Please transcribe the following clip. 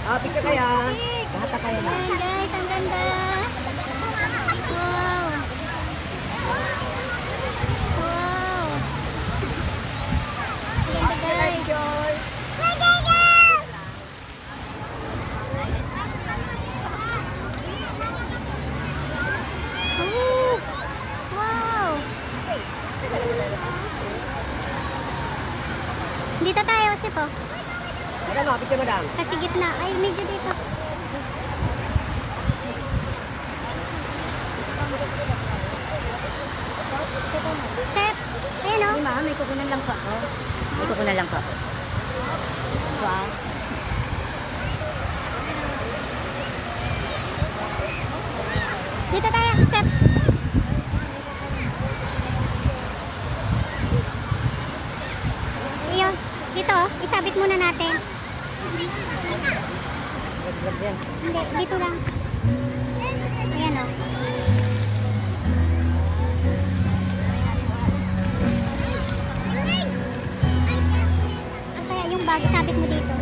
Ah, picture kaya. Lahat na kayo na. Ayan guys, ang ganda. Wow. Wow. Ang ganda guys. Oh. Wow. Dito tayo, Sip, oh. Madam, picture madam. Kasi gitna. Ay, medyo dito. Sep, ayan o. Ma, may kukunan lang po ako. May kukunan lang po ako. Wow. Dito tayo, Sep. Iyon, dito oh. Isabit muna natin. Hindi, dito lang. Ayan o. Kaya yung bag, isabit mo dito.